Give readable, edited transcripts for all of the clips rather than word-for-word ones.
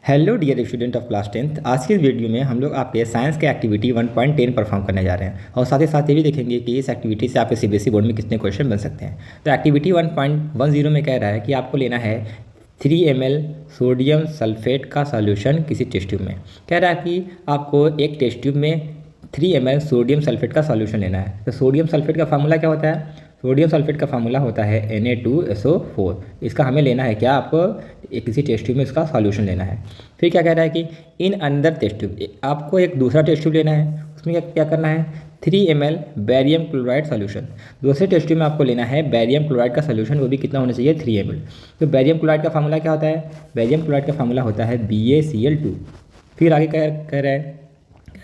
Hello dear student of class 10th। आज की इस वीडियो में हम लोग आपके साइंस के एक्टिविटी 1.10 परफॉर्म करने जा रहे हैं और साथ ही साथ ये भी देखेंगे कि इस एक्टिविटी से आपके सीबीएसई बोर्ड में कितने क्वेश्चन बन सकते हैं। तो एक्टिविटी 1.10 में कह रहा है कि आपको लेना है 3 ml सोडियम सल्फेट का सॉल्यूशन किसी टेस्ट ट्यूब में। कह रहा है कि आपको एक टेस्ट ट्यूब में 3 ml सोडियम सल्फेट का सॉल्यूशन लेना है। तो सोडियम सल्फेट का फार्मूला क्या होता है? सोडियम सल्फेट का फार्मूला होता है Na2SO4। इसका हमें लेना है क्या? आपको किसी टेस्ट ट्यूब में इसका सॉल्यूशन लेना है। फिर क्या कह रहा है कि इन अंदर टेस्ट ट्यूब आपको एक दूसरा टेस्ट ट्यूब लेना है। उसमें क्या करना है? 3 ml बैरियम क्लोराइड सॉल्यूशन। दूसरे टेस्ट ट्यूब में आपको लेना है बैरियम क्लोराइड का सॉल्यूशन, वो भी कितना होना चाहिए? 3 ml। तो बैरियम क्लोराइड का फार्मूला क्या होता है? बैरियम क्लोराइड का फार्मूला होता है BaCl2। फिर आगे कह रहा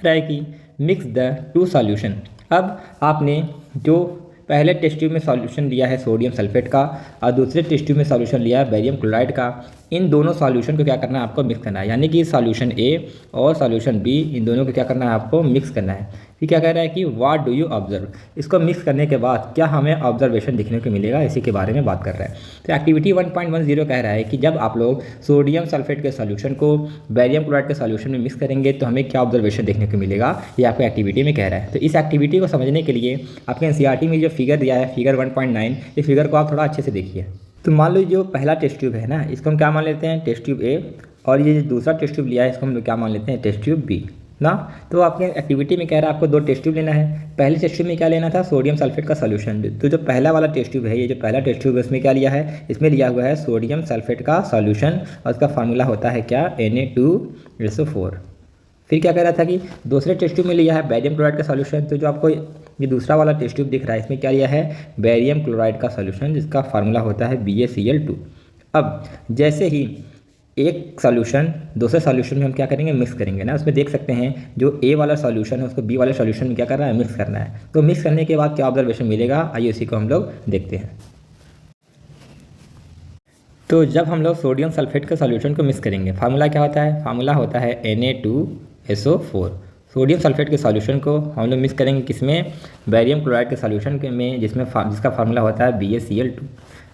है कि मिक्स द टू सॉल्यूशन। अब आपने जो पहले टेस्ट ट्यूब में सॉल्यूशन लिया है सोडियम सल्फेट का और दूसरे टेस्ट ट्यूब में सॉल्यूशन लिया है बैरियम क्लोराइड का, इन दोनों सॉल्यूशन को क्या करना है? आपको मिक्स करना है। यानी कि सॉल्यूशन ए और सॉल्यूशन बी, इन दोनों को क्या करना है? आपको मिक्स करना है। फिर क्या कह रहा है कि व्हाट डू यू ऑब्जर्व। इसको मिक्स करने के बाद क्या हमें ऑब्जर्वेशन देखने को मिलेगा, इसी के बारे में बात कर रहा है। तो एक्टिविटी 1.10 कह रहा है कि जब आप लोग सोडियम सल्फेट के सॉल्यूशन को बैरियम क्लोराइड के सॉल्यूशन में मिक्स करेंगे तो हमें क्या ऑब्जर्वेशन देखने को मिलेगा, ये आपको एक्टिविटी में कह रहा है। तो इस एक्टिविटी को समझने के लिए आपके एनसीईआरटी में जो फिगर दिया है, फिगर 1.9, इस फिगर को आप थोड़ा अच्छे से देखिए। तो मान लो जो पहला टेस्ट ट्यूब है ना, इसको हम क्या मान लेते हैं? Test tube A. और ये जो दूसरा टेस्ट ट्यूब लिया है, इसको हम लोग क्या मान लेते हैं? टेस्ट ट्यूब बी ना। तो आपके एक्टिविटी में कह रहा है आपको 2 टेस्ट ट्यूब लेना है। पहले टेस्ट ट्यूब में क्या लेना था? सोडियम सल्फेट का सॉल्यूशन। तो जो पहला वाला टेस्ट ट्यूब है, ये जो पहला टेस्ट ट्यूब है, इसमें क्या लिया है? इसमें लिया हुआ है सोडियम सल्फेट का सॉल्यूशन और उसका फार्मूला होता है क्या? Na2SO4। फिर क्या कह रहा था कि दूसरे टेस्ट ट्यूब में लिया है बैरियम क्लोराइड का सॉल्यूशन। तो जो आपको ये दूसरा वाला टेस्ट ट्यूब दिख रहा है, इसमें क्या लिया है? बैरियम क्लोराइड का सॉल्यूशन, जिसका फार्मूला होता है BaCl2। अब जैसे ही एक सॉल्यूशन दूसरे सॉल्यूशन में हम क्या करेंगे? मिक्स करेंगे ना। उसमें देख सकते हैं जो ए वाला सॉल्यूशन है उसको बी वाले सॉल्यूशन में क्या करना है? मिक्स करना है। तो मिक्स करने के बाद क्या ऑब्जर्वेशन मिलेगा, आइए उसी को हम लोग देखते हैं। तो जब हम लोग सोडियम सल्फेट के सॉल्यूशन को मिक्स करेंगे, फार्मूला क्या होता है? फार्मूला होता है Na2SO4। सोडियम सल्फेट के सॉल्यूशन को हम लोग मिक्स करेंगे किसमें? बैरियम क्लोराइड के सॉल्यूशन में, जिसका फार्मूला होता है BaCl2।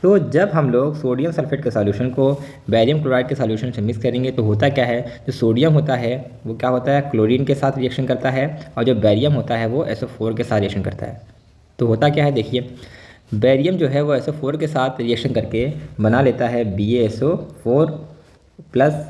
तो जब हम लोग सोडियम सल्फेट के सॉल्यूशन को बैरियम क्लोराइड के सॉल्यूशन से मिक्स करेंगे तो होता क्या है? जो सोडियम होता है वो क्या होता है? क्लोरीन के साथ रिएक्शन करता है और जो बैरियम होता है वो SO4 के साथ रिएक्शन करता है। तो होता क्या है? देखिए, बैरियम जो है वो SO4 के साथ रिएक्शन करके बना लेता है BaSO4 प्लस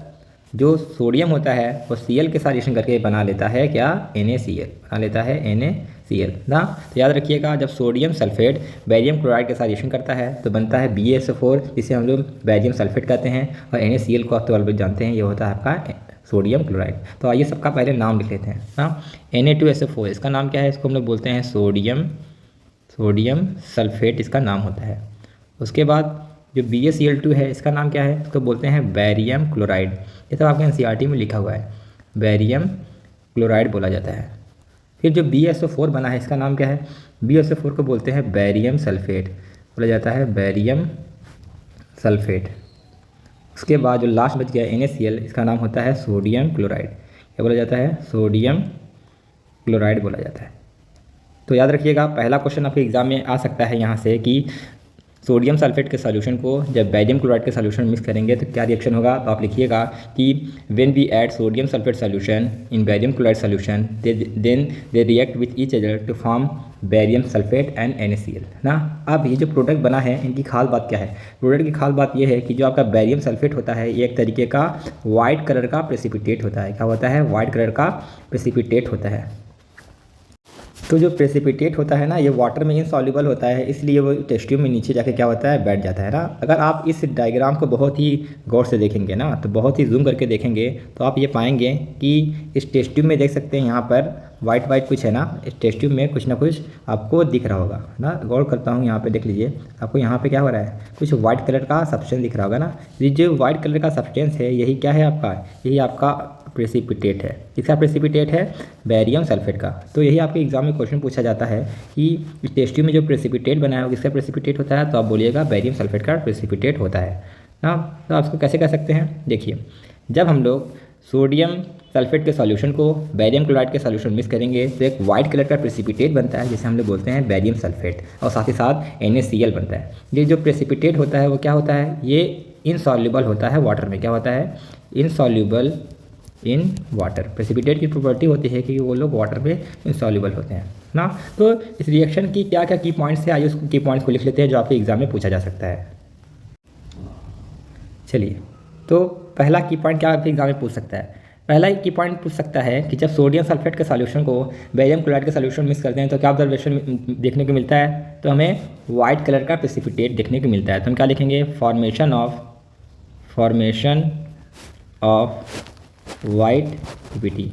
जो सोडियम होता है वो Cl के साथ रिएक्शन करके बना लेता है क्या? NaCl बना लेता है NaCl ना। तो याद रखिएगा, जब सोडियम सल्फेट बैरियम क्लोराइड के साथ रिएक्शन करता है तो बनता है BaSO4, जिसे हम लोग बैरियम सल्फेट कहते हैं, और NaCl को आप तो ऑलरेडी जानते हैं, ये होता है आपका सोडियम क्लोराइड। तो आइए सबका पहले नाम लिख लेते हैं ना। Na2SO4 इसका नाम क्या है? इसको हम लोग बोलते हैं सोडियम सल्फेट, इसका नाम होता है। उसके बाद जो BaCl2 है, इसका नाम क्या है? इसको बोलते हैं बैरियम क्लोराइड। ये सब आपके एनसीईआरटी में लिखा हुआ है, बैरियम क्लोराइड बोला जाता है। फिर जो BaSO4 बना है, इसका नाम क्या है? BaSO4 को बोलते हैं बैरियम सल्फेट, बोला जाता है बैरियम सल्फेट। उसके बाद जो लास्ट बच गया NaCl, इसका नाम होता है सोडियम क्लोराइड। क्या बोला जाता है? सोडियम क्लोराइड बोला जाता है। तो याद रखिएगा, पहला क्वेश्चन आपके एग्जाम में आ सकता है यहाँ से कि सोडियम सल्फेट के सॉल्यूशन को जब बैरियम क्लोराइड के सॉल्यूशन में मिक्स करेंगे तो क्या रिएक्शन होगा। तो आप लिखिएगा कि when we add sodium sulphate solution in barium chloride solution then they react with each other to form barium sulphate and NaCl ना। अब ये जो प्रोडक्ट बना है, इनकी खास बात क्या है? प्रोडक्ट की खास बात ये है कि जो आपका बैरियम सल्फेट होता है, ये एक तरीके का वाइट कलर का प्रेसिपिटेट होता है। क्या होता है? वाइट कलर का प्रेसिपिटेट होता है। तो जो प्रेसिपिटेट होता है ना, ये वाटर में इनसॉल्युबल होता है, इसलिए वो टेस्ट ट्यूब में नीचे जाके क्या होता है? बैठ जाता है ना। अगर आप इस डायग्राम को बहुत ही गौर से देखेंगे ना, तो बहुत ही जूम करके देखेंगे तो आप ये पाएंगे कि इस टेस्ट ट्यूब में देख सकते हैं यहाँ पर वाइट कुछ है ना। इस टेस्ट ट्यूब में कुछ ना कुछ आपको दिख रहा होगा ना। गौर करता हूँ, यहाँ पे देख लीजिए, आपको यहाँ पे क्या हो रहा है? कुछ वाइट कलर का सब्सटेंस दिख रहा होगा ना। ये जो वाइट कलर का सब्सटेंस है, यही क्या है आपका? यही आपका प्रेसिपिटेट है। किसका प्रेसिपिटेट है? बैरियम सल्फेट का। तो यही आपके एग्जाम में क्वेश्चन पूछा जाता है कि इस टेस्ट ट्यूब में जो प्रेसिपिटेट बना है वो किसका प्रेसिपिटेट होता है? तो आप बोलिएगा बैरियम सल्फेट का प्रेसिपिटेट होता है ना। तो आप इसको कैसे कर सकते हैं? देखिए, जब हम लोग सोडियम सल्फेट के सॉल्यूशन को बैरियम क्लोराइड के सॉल्यूशन मिक्स करेंगे तो एक वाइट कलर का प्रेसिपिटेट बनता है, जिसे हम लोग बोलते हैं बैरियम सल्फेट, और साथ ही साथ NaCl बनता है। ये जो प्रेसिपिटेट होता है वो क्या होता है? ये इनसॉल्युबल होता है वाटर में। क्या होता है? Insoluble in water. प्रेसिपिटेट की प्रॉपर्टी होती है कि वो लोग वाटर में इनसॉल्यूबल होते हैं ना। तो इस रिएक्शन की क्या क्या की पॉइंट्स है, आइए उस की पॉइंट्स को लिख लेते हैं जो आपके एग्जाम में पूछा जा सकता है। चलिए, तो पहला की पॉइंट क्या आपके एग्जाम में पूछ सकता है। पहला की पॉइंट पूछ सकता है कि जब सोडियम सल्फेट के सॉल्यूशन को बेरियम क्लोराइड के सॉल्यूशन मिक्स करते हैं तो क्या ऑब्जर्वेशन देखने को मिलता है, तो हमें वाइट कलर का प्रेसिपिटेट देखने को मिलता है। तो हम क्या लिखेंगे, formation of white PPT,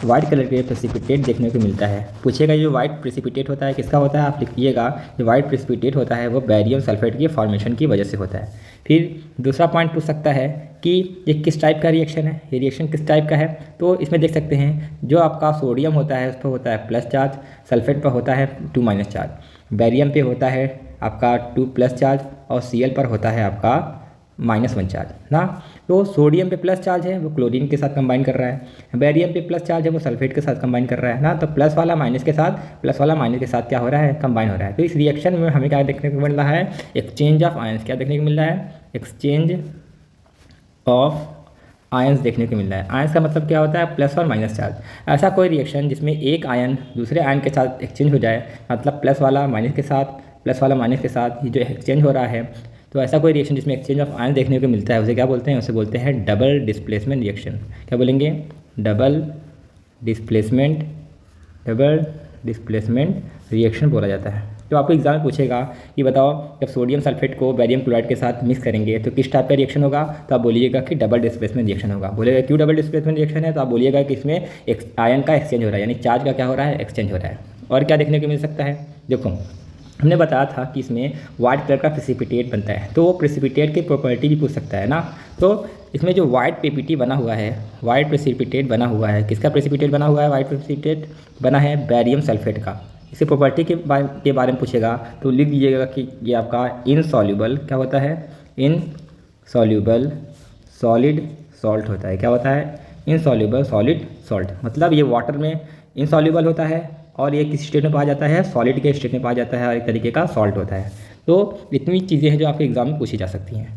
white colour के प्रेसिपिटेट देखने को मिलता है। पूछेगा जो वाइट प्रेसिपिटेट होता है किसका होता है, आप लिखिएगा जो वाइट प्रेसिपिटेट होता है वो बेरियम सल्फेट के फॉर्मेशन की वजह से होता है। फिर दूसरा पॉइंट पूछ सकता है कि ये किस टाइप का रिएक्शन है, ये रिएक्शन किस टाइप का है। तो इसमें देख सकते हैं जो आपका सोडियम होता है उस पर होता है प्लस चार्ज, सल्फेट पर होता है 2- चार्ज, बेरियम पे होता है आपका 2+ चार्ज और Cl पर होता है आपका -1 चार्ज ना। तो सोडियम पे प्लस चार्ज है वो क्लोरीन के साथ कंबाइन कर रहा है, बेरियम पे प्लस चार्ज है वो सल्फेट के साथ कंबाइन कर रहा है ना। तो प्लस वाला माइनस के साथ क्या हो रहा है, कंबाइन हो रहा है। तो इस रिएक्शन में हमें क्या देखने को मिल रहा है, एक्सचेंज ऑफ आयंस। क्या देखने को मिल रहा है, एक्सचेंज ऑफ आयंस देखने को मिल रहा है। आयंस का मतलब क्या होता है, प्लस और माइनस चार्ज। ऐसा कोई रिएक्शन जिसमें एक आयन दूसरे आयन के साथ एक्सचेंज हो जाए, मतलब प्लस वाला माइनस के साथ ये जो एक्सचेंज हो रहा है, तो ऐसा कोई रिएक्शन जिसमें एक्सचेंज ऑफ आयन देखने को मिलता है उसे क्या बोलते हैं, उसे बोलते हैं डबल डिस्प्लेसमेंट रिएक्शन। क्या बोलेंगे, डबल डिस्प्लेसमेंट रिएक्शन बोला जाता है। तो आपको एग्जाम में पूछेगा कि बताओ जब सोडियम सल्फेट को बेरियम क्लोराइड के साथ मिक्स करेंगे तो किस टाइप का रिएक्शन होगा, तो आप बोलिएगा कि डबल डिस्प्लेसमेंट रिएक्शन होगा। बोलेगा क्यों डबल डिस्प्लेसमेंट रिएक्शन है, तो आप बोलिएगा कि इसमें आयन का एक्सचेंज हो रहा है, यानी चार्ज का क्या हो रहा है, एक्सचेंज हो रहा है। और क्या देखने को मिल सकता है, देखो हमने बताया था कि इसमें वाइट कलर का प्रेसिपिटेट बनता है, तो वो प्रेसिपिटेट की प्रॉपर्टी भी पूछ सकता है ना। तो इसमें जो वाइट पीपीटी बना हुआ है, वाइट प्रेसिपिटेट बना हुआ है, किसका प्रेसिपिटेट बना हुआ है, वाइट प्रेसिपिटेट बना है बेरियम सल्फेट का। इसे प्रॉपर्टी के बारे में पूछेगा तो लिख दीजिएगा कि ये आपका इनसॉल्यूबल क्या होता है, इनसॉल्यूबल सॉलिड सॉल्ट होता है। क्या होता है, इनसॉल्यूबल सॉलिड सॉल्ट, मतलब ये वाटर में इनसॉल्यूबल होता है और ये किस स्टेट में पाया जाता है, सॉलिड के स्टेट में पाया जाता है और एक तरीके का सॉल्ट होता है। तो इतनी चीज़ें हैं जो आपके एग्जाम में पूछी जा सकती हैं।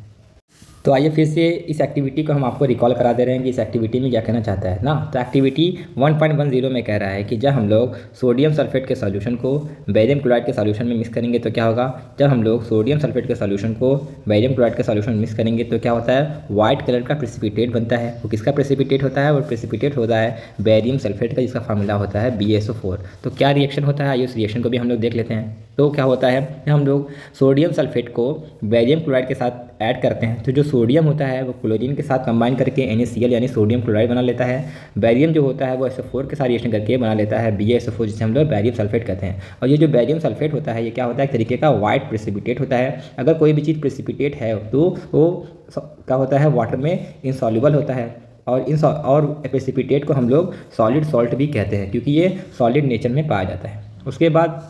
तो आइए फिर से इस एक्टिविटी को हम आपको रिकॉल करा दे रहे हैं कि इस एक्टिविटी में क्या कहना चाहता है ना। तो एक्टिविटी 1.10 में कह रहा है कि जब हम लोग सोडियम सल्फेट के सॉल्यूशन को बेरियम क्लोराइड के सॉल्यूशन में मिक्स करेंगे तो क्या होगा, जब हम लोग सोडियम सल्फेट के सॉल्यूशन को बेरियम क्लोराइड के सॉल्यूशन में मिक्स करेंगे तो क्या होता है, वाइट कलर का प्रेसिपिटेट बनता है। वो किसका प्रेसिपिटेट होता है, वो प्रेसिपिटेट होता है बेरियम सल्फेट का, जिसका फार्मूला होता है BaSO4। तो क्या रिएक्शन होता है, आइए उस रिएक्शन को भी हम लोग देख लेते हैं। तो क्या होता है, हम लोग सोडियम सल्फेट को बेरियम क्लोराइड के साथ ऐड करते हैं तो जो सोडियम होता है वो क्लोरीन के साथ कंबाइन करके NaCl यानी सोडियम क्लोराइड बना लेता है। बेरियम जो होता है वो SO4 के साथ रिएक्शन करके बना लेता है BaSO4, जिसे हम लोग बेरियम सल्फेट कहते हैं। और ये जो बेरियम सल्फेट होता है ये क्या होता है, एक तरीके का वाइट प्रेसिपिटेट होता है। अगर कोई भी चीज़ प्रेसिपिटेट है तो वो क्या होता है, वाटर में इनसॉल्यूबल होता है। और प्रेसिपिटेट को हम लोग सॉलिड सॉल्ट भी कहते हैं क्योंकि ये सॉलिड नेचर में पाया जाता है। उसके बाद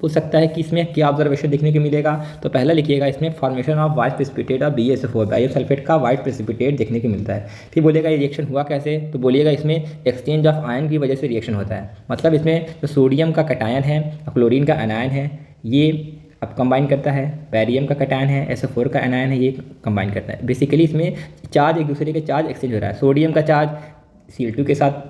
पूछ सकता है कि इसमें क्या ऑब्जर्वेशन देखने को मिलेगा, तो पहला लिखिएगा इसमें formation of white precipitate of BaSO4, barium sulphate का वाइट प्रेसिपिटेट देखने को मिलता है। फिर बोलेगा ये रिएक्शन हुआ कैसे, तो बोलिएगा इसमें एक्सचेंज ऑफ आयन की वजह से रिएक्शन होता है। मतलब इसमें जो सोडियम का कटायन है और क्लोरीन का एनायन है ये अब कंबाइन करता है, बेरियम का कटायन है SO4 का एनायन है ये कंबाइन करता है। बेसिकली इसमें चार्ज एक दूसरे के चार्ज एक्सचेंज हो रहा है। सोडियम का चार्ज Cl2 के साथ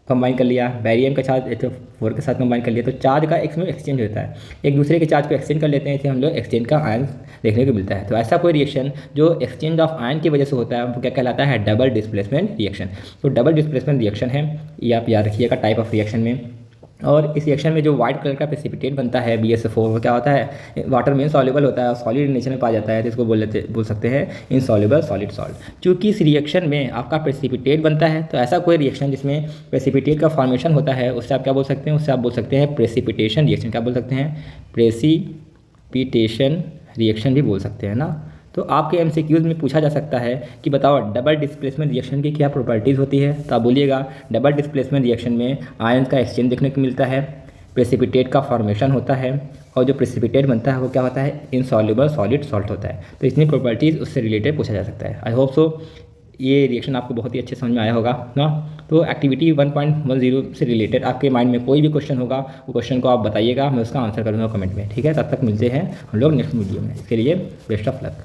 कंबाइन कर लिया, बेरियम का चार्ज SO4 के साथ कंबाइन कर लिया, तो चार्ज का इसमें एक्सचेंज होता है। एक दूसरे के चार्ज को एक्सचेंज कर लेते हैं, इसे हम लोग एक्सचेंज का आयन देखने को मिलता है। तो ऐसा कोई रिएक्शन जो एक्सचेंज ऑफ आयन की वजह से होता है वो क्या कहलाता है, डबल डिस्प्लेसमेंट रिएक्शन। तो डबल डिस्प्लेसमेंट रिएक्शन है, ये आप याद रखिएगा टाइप ऑफ रिएक्शन में। और इस रिएक्शन में जो वाइट कलर का प्रेसिपिटेट बनता है BaSO4 वो क्या होता है, वाटर में इनसॉल्यूबल होता है और सॉलिड नेचर में पाया जाता है, तो इसको बोल सकते हैं इनसॉल्यूबल सॉलिड सॉल्ट। चूँकि इस रिएक्शन में आपका प्रेसिपिटेट बनता है तो ऐसा कोई रिएक्शन जिसमें प्रेसिपिटेट का फॉर्मेशन होता है उससे आप क्या बोल सकते हैं, उससे आप बोल सकते हैं प्रेसिपिटेशन रिएक्शन। क्या बोल सकते हैं, प्रेसिपिटेशन रिएक्शन भी बोल सकते हैं ना। तो आपके MCQs में पूछा जा सकता है कि बताओ डबल डिस्प्लेसमेंट रिएक्शन की क्या प्रॉपर्टीज़ होती है, तो आप बोलिएगा डबल डिस्प्लेसमेंट रिएक्शन में आयन का एक्सचेंज देखने को मिलता है, प्रेसिपिटेट का फॉर्मेशन होता है और जो प्रेसिपिटेट बनता है वो क्या होता है, इनसॉल्यूबल सॉलिड सॉल्ट होता है। तो इतनी प्रॉपर्टीज़ उससे रिलेटेड पूछा जा सकता है। आई होप सो ये रिएक्शन आपको बहुत ही अच्छे समझ में आया होगा ना। तो एक्टिविटी 1.10 से रिलेटेड आपके माइंड में कोई भी क्वेश्चन होगा वो क्वेश्चन को आप बताइएगा, मैं उसका आंसर करूँगा कमेंट में। ठीक है, तब तक मिलते हैं हम लोग नेक्स्ट वीडियो में। इसके लिए बेस्ट ऑफ लक।